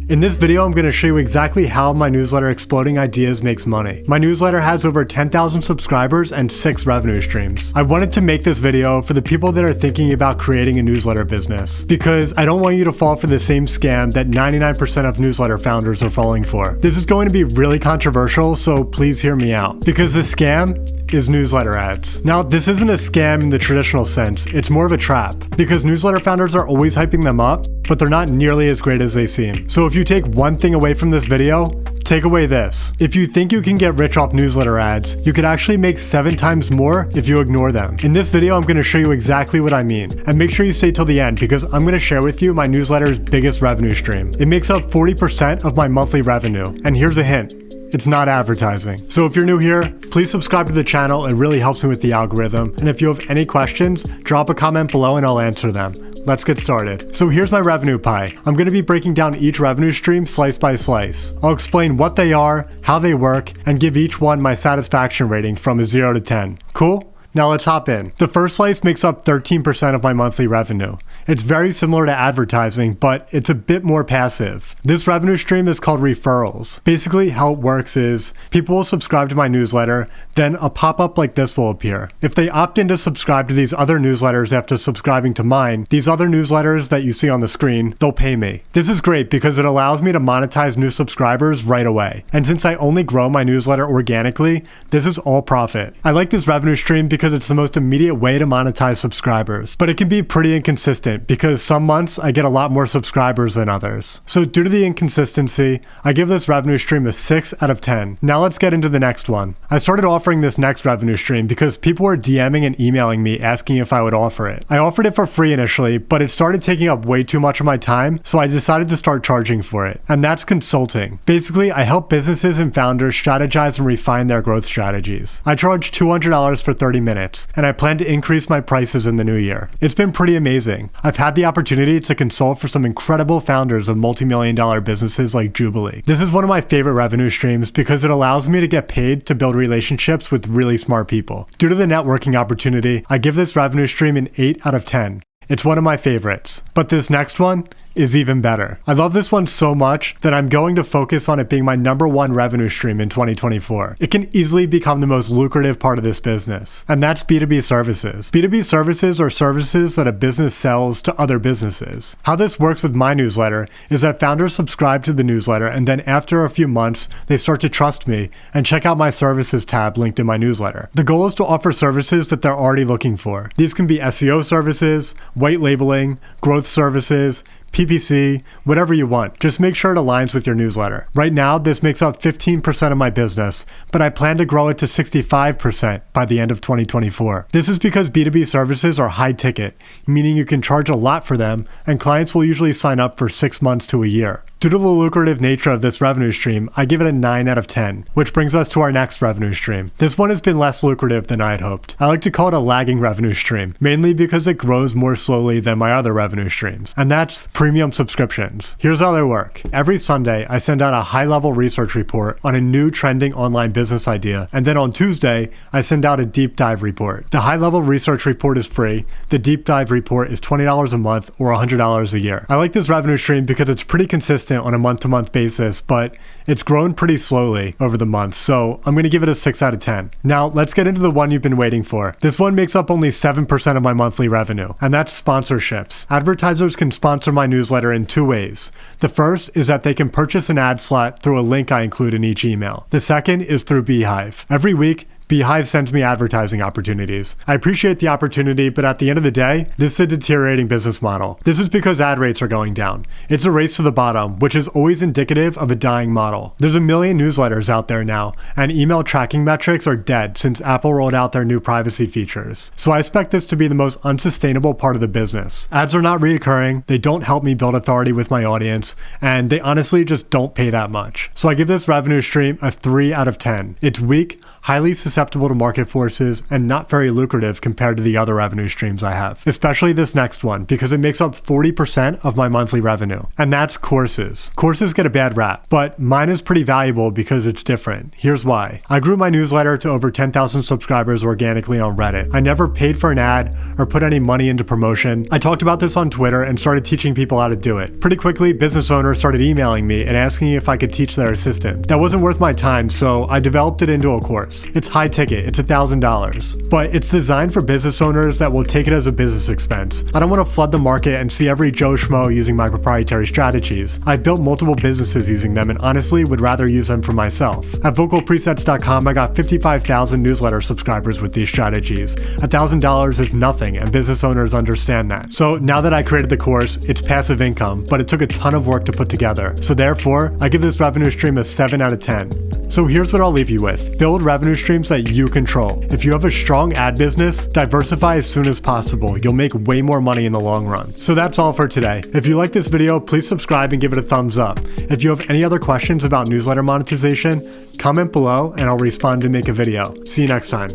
In this video, I'm going to show you exactly how my newsletter Exploding Ideas makes money. My newsletter has over 10,000 subscribers and 6 revenue streams. I wanted to make this video for the people that are thinking about creating a newsletter business, because I don't want you to fall for the same scam that 99% of newsletter founders are falling for. This is going to be really controversial, so please hear me out, because the scam is newsletter ads. Now, this isn't a scam in the traditional sense, it's more of a trap, because newsletter founders are always hyping them up, but they're not nearly as great as they seem. So if you take one thing away from this video, take away this. If you think you can get rich off newsletter ads, you could actually make 7 times more if you ignore them. In this video, I'm going to show you exactly what I mean. And make sure you stay till the end, because I'm going to share with you my newsletter's biggest revenue stream. It makes up 40% of my monthly revenue. And here's a hint. It's not advertising. So if you're new here, please subscribe to the channel. It really helps me with the algorithm. And if you have any questions, drop a comment below and I'll answer them. Let's get started. So here's my revenue pie. I'm going to be breaking down each revenue stream slice by slice. I'll explain what they are, how they work, and give each one my satisfaction rating from a 0 to 10. Cool? Now let's hop in. The first slice makes up 13% of my monthly revenue. It's very similar to advertising, but it's a bit more passive. This revenue stream is called referrals. Basically, how it works is people will subscribe to my newsletter, then a pop-up like this will appear. If they opt in to subscribe to these other newsletters after subscribing to mine, these other newsletters that you see on the screen, they'll pay me. This is great because it allows me to monetize new subscribers right away. And since I only grow my newsletter organically, this is all profit. I like this revenue stream because it's the most immediate way to monetize subscribers, but it can be pretty inconsistent because some months I get a lot more subscribers than others. So due to the inconsistency, I give this revenue stream a 6 out of 10. Now let's get into the next one. I started offering this next revenue stream because people were DMing and emailing me asking if I would offer it. I offered it for free initially, but it started taking up way too much of my time, so I decided to start charging for it. And that's consulting. Basically, I help businesses and founders strategize and refine their growth strategies. I charge $200 for 30 minutes, and I plan to increase my prices in the new year. It's been pretty amazing. I've had the opportunity to consult for some incredible founders of multi-million-dollar businesses like Jubilee. This is one of my favorite revenue streams because it allows me to get paid to build relationships with really smart people. Due to the networking opportunity, I give this revenue stream an 8 out of 10. It's one of my favorites. But this next one is even better. I love this one so much that I'm going to focus on it being my #1 revenue stream in 2024. It can easily become the most lucrative part of this business, and that's B2B services. B2B services are services that a business sells to other businesses. How this works with my newsletter is that founders subscribe to the newsletter, and then after a few months, they start to trust me and check out my services tab linked in my newsletter. The goal is to offer services that they're already looking for. These can be SEO services, white labeling, growth services, PPC, whatever you want. Just make sure it aligns with your newsletter. Right now, this makes up 15% of my business, but I plan to grow it to 65% by the end of 2024. This is because B2B services are high ticket, meaning you can charge a lot for them, and clients will usually sign up for 6 months to a year. Due to the lucrative nature of this revenue stream, I give it a 9 out of 10, which brings us to our next revenue stream. This one has been less lucrative than I had hoped. I like to call it a lagging revenue stream, mainly because it grows more slowly than my other revenue streams, and that's premium subscriptions. Here's how they work. Every Sunday, I send out a high-level research report on a new trending online business idea, and then on Tuesday, I send out a deep dive report. The high-level research report is free. The deep dive report is $20 a month or $100 a year. I like this revenue stream because it's pretty consistent on a month-to-month basis, but it's grown pretty slowly over the month, so I'm going to give it a 6 out of 10. Now, let's get into the one you've been waiting for. This one makes up only 7% of my monthly revenue, and that's sponsorships. Advertisers can sponsor my newsletter in 2 ways. The first is that they can purchase an ad slot through a link I include in each email. The second is through Beehive. Every week, Beehive sends me advertising opportunities. I appreciate the opportunity, but at the end of the day, this is a deteriorating business model. This is because ad rates are going down. It's a race to the bottom, which is always indicative of a dying model. There's a million newsletters out there now, and email tracking metrics are dead since Apple rolled out their new privacy features. So I expect this to be the most unsustainable part of the business. Ads are not reoccurring, they don't help me build authority with my audience, and they honestly just don't pay that much. So I give this revenue stream a 3 out of 10. It's weak, highly sustainable, susceptible to market forces, and not very lucrative compared to the other revenue streams I have. Especially this next one, because it makes up 40% of my monthly revenue. And that's courses. Courses get a bad rap, but mine is pretty valuable because it's different. Here's why. I grew my newsletter to over 10,000 subscribers organically on Reddit. I never paid for an ad or put any money into promotion. I talked about this on Twitter and started teaching people how to do it. Pretty quickly, business owners started emailing me and asking if I could teach their assistant. That wasn't worth my time, so I developed it into a course. It's high ticket, it's $1,000, but it's designed for business owners that will take it as a business expense. I don't want to flood the market and see every Joe Schmo using my proprietary strategies. I've built multiple businesses using them and honestly would rather use them for myself. At vocalpresets.com, I got 55,000 newsletter subscribers with these strategies. $1,000 is nothing, and business owners understand that. So now that I created the course, it's passive income, but it took a ton of work to put together. So therefore, I give this revenue stream a 7 out of 10. So here's what I'll leave you with. Build revenue streams that you control. If you have a strong ad business, diversify as soon as possible. You'll make way more money in the long run. So that's all for today. If you like this video, please subscribe and give it a thumbs up. If you have any other questions about newsletter monetization, comment below and I'll respond to make a video. See you next time.